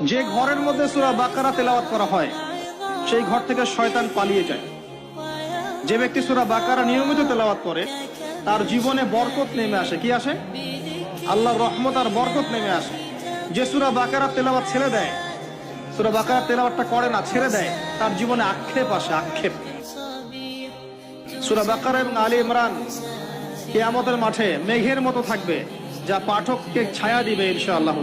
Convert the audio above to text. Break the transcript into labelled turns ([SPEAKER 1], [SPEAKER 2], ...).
[SPEAKER 1] যে ঘরের মধ্যে সূরা বাকারা তেলাওয়াত করা হয় সেই ঘর থেকে শয়তান পালিয়ে যায়। যে ব্যক্তি সূরা বাকারা নিয়মিত তেলাওয়াত করে তার জীবনে বরকত নেমে আসে। কি আসে? আল্লাহর রহমত আর বরকত নেমে আসে। যে সূরা বাকারা তেলাওয়াত ছেড়ে দেয়, সূরা বাকারা তেলাওয়াতটা করে না, ছেড়ে দেয়, তার জীবনে আক্ষেপ আসে, আক্ষেপ। সূরা বাকারা এবং আলী ইমরান কিয়ামতের মাঠে মেঘের মতো থাকবে, যা পাঠককে ছায়া দিবে ইনশাআল্লাহ।